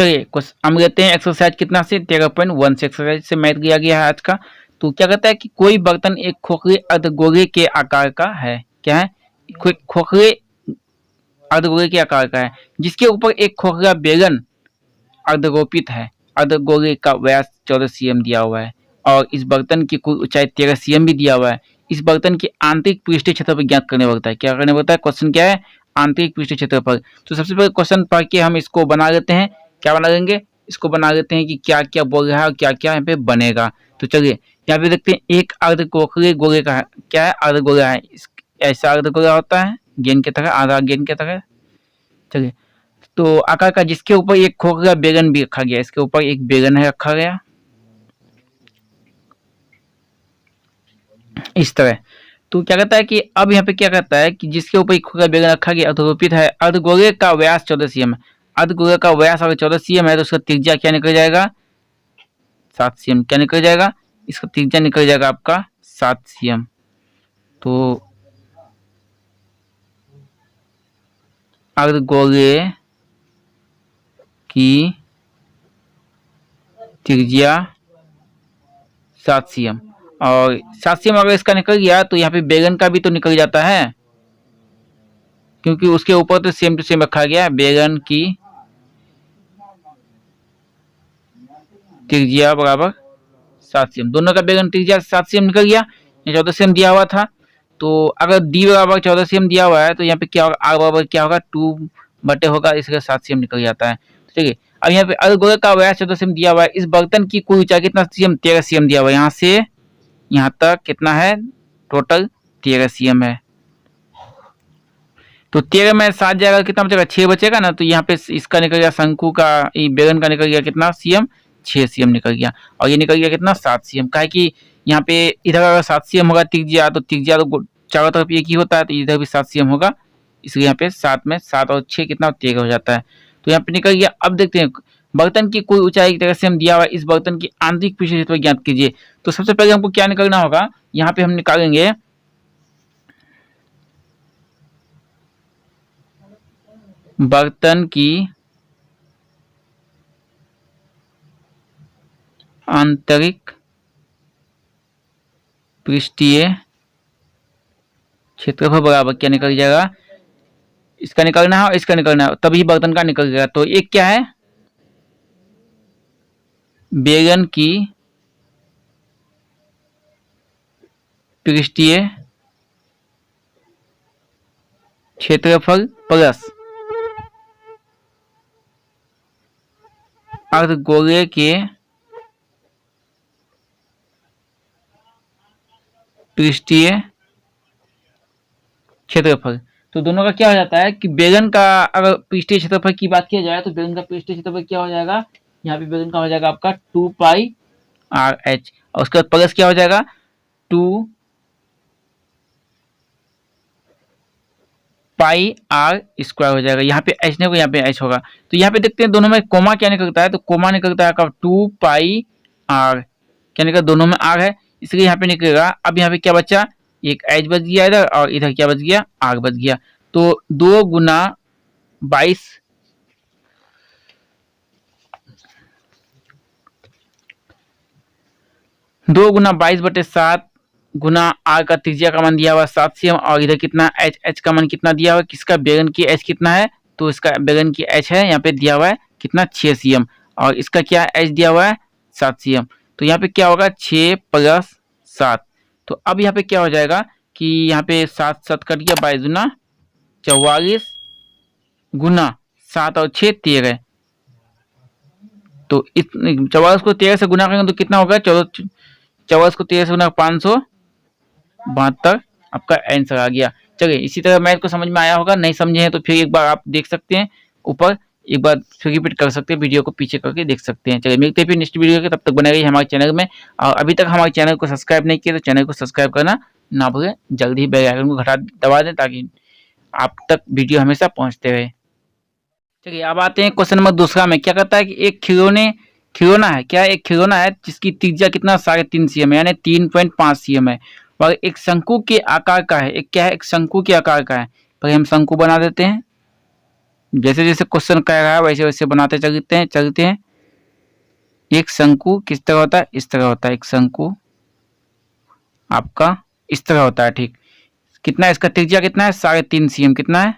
चलिए हम लेते हैं एक्सरसाइज कितना से 13.1 से। एक्सरसाइज से मैथ दिया गया है आज का। तो क्या कहता है कि कोई बर्तन एक खोखले अर्धगोले के आकार का है। क्या है? खोखले अर्धगोले के आकार का है, जिसके ऊपर एक खोखला बेलन अर्धगोपित है। अर्धगोले का व्यास 14 cm दिया हुआ है और इस बर्तन की कुल ऊंचाई 13 cm भी दिया हुआ है। इस बर्तन की आंतरिक पृष्ठीय क्षेत्रफल ज्ञात करने पड़ता है। क्या करने पड़ता है? क्वेश्चन क्या है? आंतरिक पृष्ठीय क्षेत्रफल। तो सबसे पहले क्वेश्चन पढ़ के हम इसको बना लेते हैं। क्या बना लेंगे? इसको बना लेते हैं कि क्या क्या बोल रहा है और क्या क्या यहाँ पे बनेगा। तो चलिए यहाँ पे देखते हैं, एक अर्धगोले गोले का है। क्या है? अर्धगोला है। ऐसा अर्धगोला होता है गेंद की तरह, आधा गेंद की तरह। चलिए, तो आकार का जिसके ऊपर एक खोखला बेलन भी रखा गया। इसके ऊपर एक बेलन है रखा गया इस तरह। तो क्या कहता है कि अब यहाँ पे क्या कहता है कि जिसके ऊपर एक खोखला बेलन रखा गया अर्धगोपित है। अर्धगोले का व्यास 14 cm। अर्धगोले का व्यास अगर 14 cm है तो उसका त्रिज्या क्या निकल जाएगा? 7 cm। क्या निकल जाएगा? इसका त्रिज्या निकल जाएगा आपका 7 cm। तो अर्धगोले की त्रिज्या 7 cm और 7 cm अगर इसका निकल गया तो यहाँ पे बेलन का भी तो निकल जाता है, क्योंकि उसके ऊपर तो सेम टू सेम रखा गया है। बेलन की त्रिज्या बराबर 7 cm। दोनों का बेलन त्रिज्या 7 cm निकल गया। 14 cm दिया हुआ था, तो अगर डी बराबर 14 cm दिया हुआ है तो यहाँ पे क्या होगा? आर बराबर क्या होगा? 2 बटे होगा, इसका 7 cm निकल जाता है। ठीक है, अब यहाँ पे अर्धगोले का व्यास 14 cm दिया हुआ है। इस बर्तन की कुल ऊंचाई कितना cm? 13 cm दिया हुआ है। यहाँ से यहाँ तक कितना है? टोटल 13 cm है। तो 13 में 7 जाएगा, कितना बचेगा? 6 बचेगा ना। तो यहाँ पे इसका निकल गया, शंकु का बेलन का निकल गया कितना cm? 6 cm निकल गया। और ये निकल गया कितना? 7 cm। का है कि यहाँ पे इधर अगर 7 cm होगा त्रिज्या, तो त्रिज्या तो चारों तरफ एक ही होता है, तो इधर भी 7 cm होगा। इसलिए यहाँ पे 7 में 7 और 6 कितना? 13 हो जाता है। तो यहाँ पे निकल गया। अब देखते हैं, बर्तन की कोई ऊंचाई 13 cm दिया हुआ है। इस बर्तन की आंतरिक पृष्ठीय क्षेत्रफल ज्ञात कीजिए। तो सबसे पहले हमको क्या निकलना होगा? यहाँ पे हम निकालेंगे बर्तन की आंतरिक पृष्ठीय क्षेत्रफल बराबर क्या निकल जाएगा? इसका निकलना है और इसका निकलना है, तभी बर्तन का निकल जाएगा। तो एक क्या है? बेलन की पृष्ठीय क्षेत्रफल प्लस अर्धगोले के पृष्ठीय क्षेत्रफल। तो दोनों का क्या हो जाता है कि बेलन का अगर पृष्ठीय क्षेत्रफल की बात किया जाए तो बेलन का पृष्ठीय क्षेत्रफल क्या हो जाएगा? यहाँ पे बेलन का हो जाएगा आपका 2πRh और उसके बाद प्लस क्या हो जाएगा? 2πr² हो जाएगा। यहाँ पे h नहीं होगा, यहाँ पे h होगा। तो यहाँ पे देखते हैं दोनों में कोमा क्या निकलता है। तो कोमा निकलता है आपका 2πr। क्या निकला? दोनों में r है, इसलिए यहाँ पे निकलेगा। अब यहाँ पे क्या बचा? एक h बच गया इधर और इधर क्या बच गया? r बच गया। तो 2 गुना 22 बटे 7 गुना r का त्रिज्या का मान दिया हुआ 7 cm और इधर कितना? h का मान कितना दिया हुआ? किसका? बेलन की h कितना है? तो इसका बेलन की h है, यहाँ पे दिया हुआ है कितना? 6 cm और इसका क्या h दिया हुआ है? 7 cm। तो यहाँ पे क्या होगा? 6 + 7। तो अब यहाँ पे क्या हो जाएगा कि यहाँ पे 7 7 कट गया, 22 दूना 44 गुना 7 और 6 13। तो 44 को 13 से गुना करेंगे तो कितना होगा? 44 को 13 से गुना 572 आपका आंसर आ गया। चलिए, इसी तरह मैथ को समझ में आया होगा। नहीं समझे हैं तो फिर एक बार आप देख सकते हैं, ऊपर एक बार फिर रिपीट कर सकते हैं, वीडियो को पीछे करके देख सकते हैं। चलिए, मिलते हैं फिर नेक्स्ट वीडियो के। तब तक बने रहिए हमारे चैनल में और अभी तक हमारे चैनल को सब्सक्राइब नहीं किया तो चैनल को सब्सक्राइब करना ना भूलें। जल्दी ही बेल आइकन को दबा दें ताकि आप तक वीडियो हमेशा पहुंचते रहे। चलिए, अब आते हैं क्वेश्चन नंबर दूसरा में। क्या कहता है कि एक खिलौना है। क्या? एक खिलौना है जिसकी त्रिज्या कितना? 3.5 cm यानी 3.5 cm है और एक शंकु के आकार का है। एक क्या है? एक शंकु के आकार का है। पहले हम शंकु बना देते हैं। जैसे जैसे क्वेश्चन कह रहा है वैसे वैसे बनाते चलते हैं। एक शंकु किस तरह होता है, इस तरह होता है। एक शंकु आपका इस तरह होता है, ठीक। कितना इसका त्रिज्या कितना है, 3.5 cm। कितना है,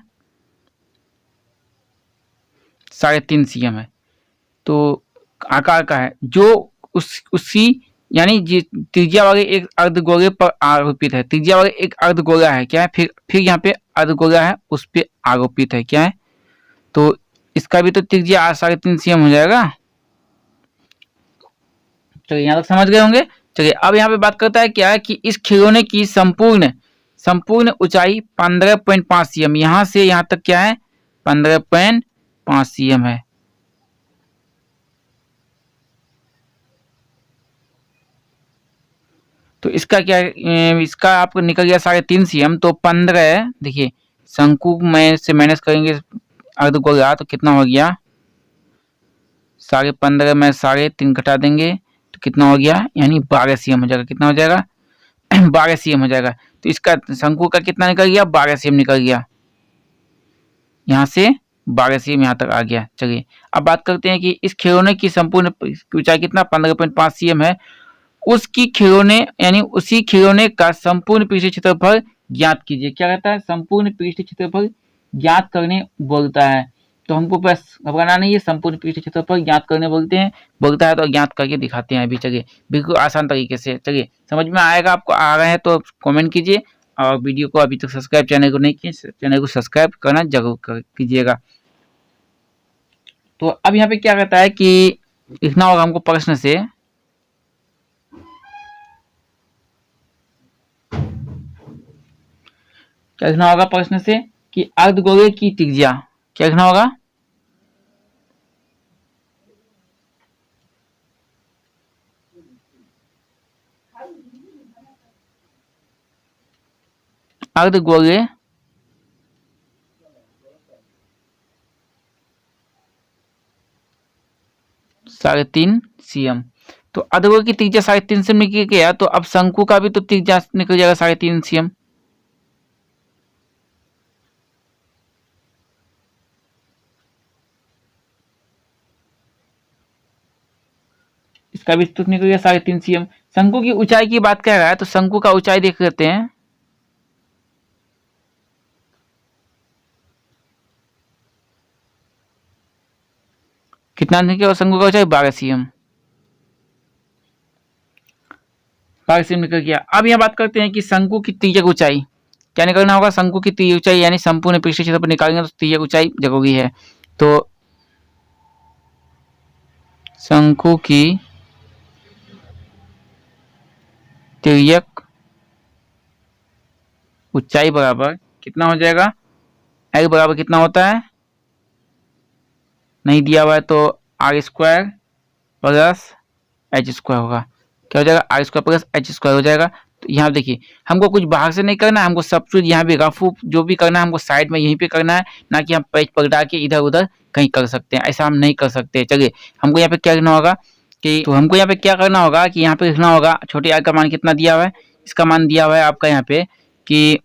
3.5 cm है। तो आकार का है जो उसी यानी त्रिज्या वाले एक अर्धगोले पर आरोपित है। त्रिज्या वाले एक अर्धगोला है, क्या है, फिर यहाँ पे अर्धगोला है उस पे आरोपित है, क्या है। तो इसका भी तो त्रिज्या 3.5 cm हो जाएगा। चलिए यहाँ तक समझ गए होंगे। चलिए अब यहाँ पे बात करता है क्या है कि इस खिलौने की संपूर्ण ऊंचाई 15.5 cm, यहाँ से यहाँ तक क्या है 15.5 cm है। तो इसका क्या इसका आपको निकल गया 3.5 cm। तो 15, देखिए शंकु में से माइनस करेंगे अर्धगोला तो कितना हो गया, 15.5 में 3.5 घटा देंगे तो कितना हो गया, यानी 12 cm हो जाएगा। कितना हो जाएगा 12 cm हो जाएगा। तो इसका शंकु का कितना निकल गया, 12 cm निकल गया। यहाँ से 12 cm यहाँ तक आ गया। चलिए अब बात करते हैं कि इस खिलौने की संपूर्ण ऊंचाई कितना 15.5 cm है। उसकी खिलौने यानी उसी खिलौने का संपूर्ण पृष्ठ क्षेत्रफल ज्ञात कीजिए। क्या कहता है, संपूर्ण पृष्ठ क्षेत्रफल ज्ञात करने बोलता है। तो हमको बस घबराना नहीं है, संपूर्ण पृष्ठ क्षेत्रफल ज्ञात करने बोलता है तो ज्ञात करके दिखाते हैं अभी। चलिए बिल्कुल आसान तरीके से, चलिए समझ में आएगा आपको। आ रहे हैं तो कमेंट कीजिए, और वीडियो को अभी तक सब्सक्राइब चैनल को नहीं किए, चैनल को सब्सक्राइब करना जरूर कीजिएगा। तो अब यहाँ पे क्या कहता है कि लिखना होगा हमको प्रश्न से, क्या लिखना होगा प्रश्न से कि अर्धगोले की त्रिज्या, क्या लिखना होगा, अर्धगोले 3.5 cm। तो अर्धगोले की त्रिज्या 3.5 cm निकल गया, तो अब शंकु का भी तो त्रिज्या निकल जाएगा 3.5 cm। इसका भी तो निकल गया 3.5 cm। शंकु की ऊंचाई की बात कर रहा है, तो शंकु का ऊंचाई देख लेते हैं। कितना निकलेगा शंकु का ऊंचाई, 12 cm। 12 cm निकल गया। अब यहाँ बात करते हैं कि शंकु की त्रिज्या ऊंचाई, क्या निकलना होगा, शंकु की त्रिज्या ऊंचाई यानी संपूर्ण पृष्ठ क्षेत्र पर निकालेंगे तो त्रिज्या ऊंचाई जरूरी है। तो शंकु की तिर्यक ऊंचाई बराबर कितना हो जाएगा, एल बराबर कितना होता है, नहीं दिया हुआ है तो r² प्लस h² होगा। क्या हो जाएगा, r² प्लस h² हो जाएगा। तो यहाँ देखिए हमको कुछ बाहर से नहीं करना है, हमको सब कुछ यहाँ पे रफ जो भी करना है हमको साइड में यहीं पे करना है, ना कि हम पेज पलटा के इधर उधर कहीं कर सकते हैं, ऐसा हम नहीं कर सकते। चलिए हमको यहाँ पे क्या लिखना होगा कि, तो हमको यहाँ पे क्या करना होगा कि यहाँ पे लिखना होगा छोटे r का मान कितना दिया हुआ है, इसका मान दिया हुआ है आपका यहाँ पे कि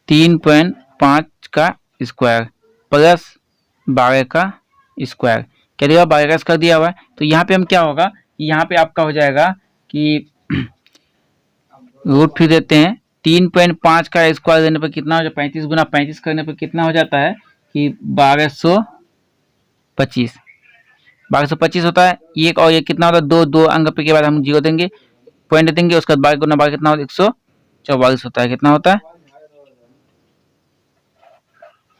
3.5 का स्क्वायर प्लस 12 का स्क्वायर, क्या दिया 12 का स्क्वायर दिया हुआ है। तो यहाँ पे हम क्या होगा, यहाँ पे आपका हो जाएगा कि रूट फिर देते हैं, 3.5 का स्क्वायर देने पर कितना हो जाता है, 35 गुना 35 करने पर कितना हो जाता है कि 1225 होता है। एक और ये कितना होता है, दो अंक पे के बाद हम 0 देंगे, पॉइंट देंगे, उसके बाद 12 गुना 12 कितना होता है, 144 होता है। कितना होता है,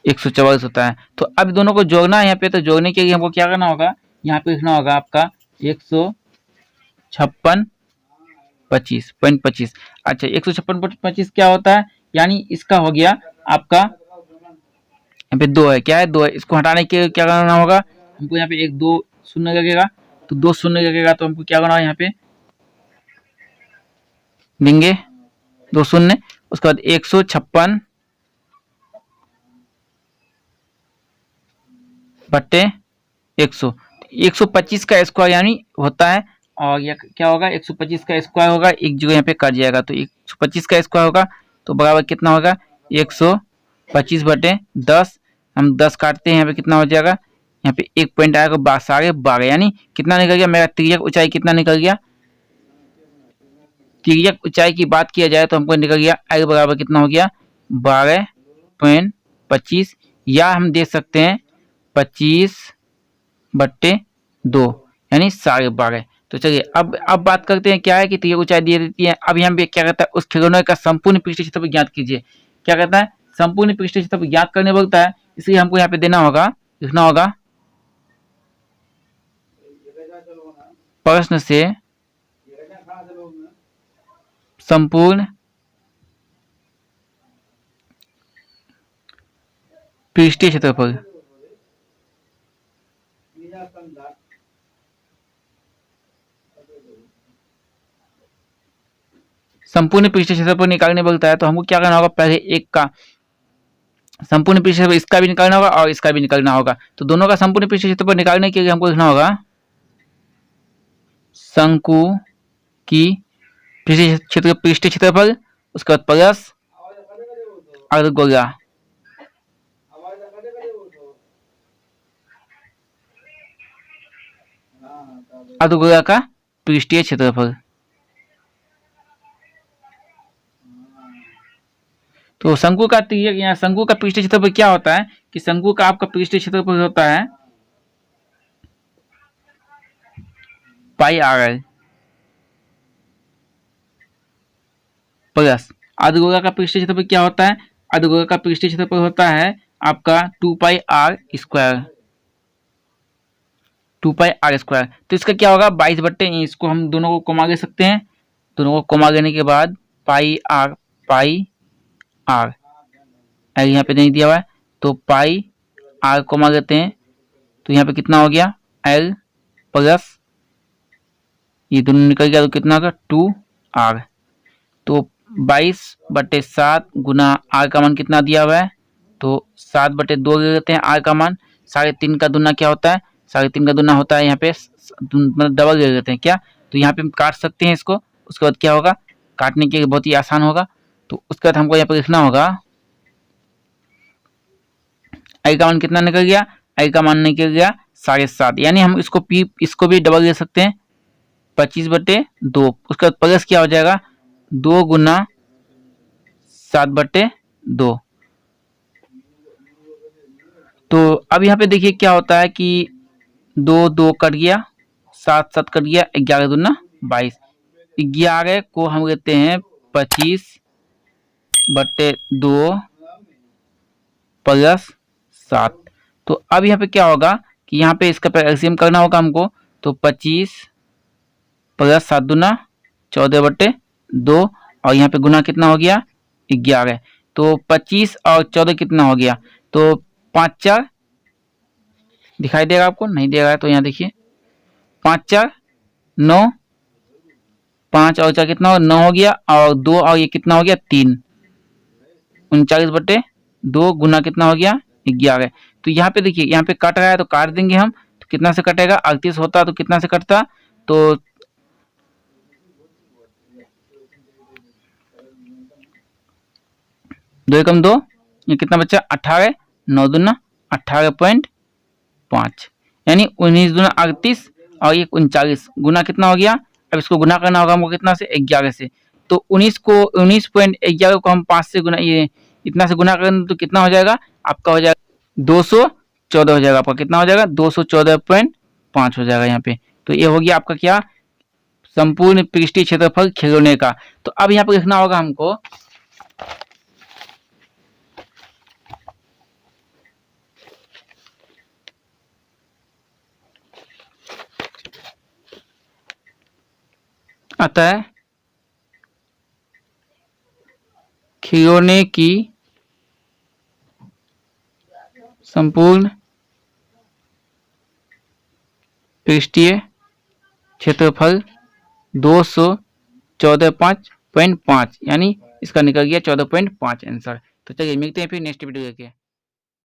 144 होता है। तो अब दोनों को जोड़ना है यहाँ पे, तो जोड़ने के लिए हमको क्या करना होगा, यहाँ पे लिखना होगा आपका 156.25। अच्छा 156.25 क्या होता है, यानी इसका हो गया आपका यहाँ पे 2 है, क्या है 2 है, इसको हटाने के क्या करना होगा हमको, यहाँ पे 2 शून्य लगेगा, तो 2 शून्य लगेगा तो हमको क्या करना है, यहाँ पे देंगे 2 शून्य, उसके बाद 156 बट्टे 100, 125 का स्क्वायर यानी होता है, और यह क्या होगा 125 का स्क्वायर होगा, एक जगह यहाँ पे कट जाएगा तो 125 का स्क्वायर होगा, तो तो बराबर कितना होगा 125/10। हम 10 काटते हैं, यहाँ पे कितना हो जाएगा, यहाँ पे 1 पॉइंट आएगा 12.5, यानी कितना निकल गया मेरा तिर्यक ऊंचाई कितना निकल गया। तिर्यक ऊंचाई की बात किया जाए तो हमको निकल गया l बराबर कितना हो गया 12.25, या हम देख सकते हैं 25/2 यानी 12.5। तो चलिए अब बात करते हैं क्या है कि तिर्यक ऊंचाई दी देती है। अब यहाँ पे क्या कहता है उस खिलौने का संपूर्ण पृष्ठीय क्षेत्रफल ज्ञात कीजिए। क्या कहता है संपूर्ण पृष्ठीय क्षेत्रफल ज्ञात करने बोलता है, इसलिए हमको यहाँ पे देना होगा, लिखना होगा प्रश्न से संपूर्ण पृष्ठीय क्षेत्रफल संपूर्ण पृष्ठीय क्षेत्रफल निकालने बोलता है। तो हमको क्या करना होगा, पहले एक का संपूर्ण पृष्ठीय क्षेत्रफल इसका भी निकालना होगा और इसका भी निकालना होगा। तो दोनों का संपूर्ण पृष्ठीय क्षेत्रफल निकालने के लिए हमको लिखना होगा शंकु की पृष्ठीय क्षेत्रफल, उसके बाद प्लस अर्धगोला, अर्धगोला का पृष्ठीय क्षेत्रफल। तो शंकु का यहाँ शंकु का पृष्ठीय क्षेत्रफल क्या होता है कि शंकु का आपका पृष्ठीय क्षेत्रफल होता है πr प्लस अर्धगोला का पृष्ठीय क्षेत्रफल क्या होता है, अर्धगोला का पृष्ठीय क्षेत्रफल होता है आपका 2πr²। 2πr²। तो इसका क्या होगा 22/, इसको हम दोनों को कमा ले सकते हैं, दोनों को कमा लेने के बाद πr यहाँ पे नहीं दिया हुआ है तो πr कमा लेते हैं, तो यहाँ पे कितना हो गया l प्लस ये दोनों निकल गया तो कितना होगा 2r। तो 22/7 गुना r का मान कितना दिया हुआ है, तो 7/2 ले लेते हैं r का मान। 3.5 का दुना क्या होता है, 3.5 का दुना होता है यहाँ पे मतलब डबल ले लेते हैं क्या, तो यहाँ पे हम काट सकते हैं इसको। उसके बाद क्या होगा, काटने के लिए बहुत ही आसान होगा। तो उसके बाद हमको यहाँ पे लिखना होगा i का मान कितना निकल गया, i का मान निकल गया 7.5, यानी हम इसको भी डबल ले सकते हैं 25/2। उसके बाद प्लस क्या हो जाएगा 2 गुना 7/2। तो अब यहाँ पे देखिए क्या होता है कि 2 कट गया, 7 कट गया, 11 दूना 22। 11 को हम लेते हैं 25/2 प्लस 7। तो अब यहाँ पे क्या होगा कि यहाँ पे इसका एलसीएम करना होगा हमको, तो 25 प्लस 7 दूना 14/2 और यहाँ पे गुना कितना हो गया 11। तो 25 और 14 कितना हो गया, तो 5×4 दिखाई देगा आपको, नहीं दे रहा है तो यहाँ देखिए 5×4 9, 5 और 4 कितना हो 9 हो गया, और 2 और ये कितना हो गया 3, 39/2 गुना कितना हो गया 11। तो यहाँ पे देखिए यहाँ पे कट रहा है तो काट देंगे हम, तो कितना से कटेगा 38 होता तो कितना से कटता, तो 2 एकम 2, ये कितना बच्चा 18, 9 दूना 18.5, यानी 19 दूना 38 और ये 39 गुना कितना हो गया। अब इसको गुना करना होगा हमको कितना से 11 से, तो 19.11 को हम 5 से गुना ये इतना से गुना करें तो कितना हो जाएगा आपका, हो जाएगा 214 हो जाएगा आपका, कितना हो जाएगा 214.5 हो जाएगा यहाँ पे। तो ये हो गया आपका क्या संपूर्ण पृष्ठीय क्षेत्रफल खिलौने का। तो अब यहाँ पे लिखना होगा हमको अतः खिलौने की संपूर्ण पृष्ठीय क्षेत्रफल 214.5, यानी इसका निकल गया 14.5 आंसर। तो चलिए मिलते हैं फिर नेक्स्ट वीडियो के।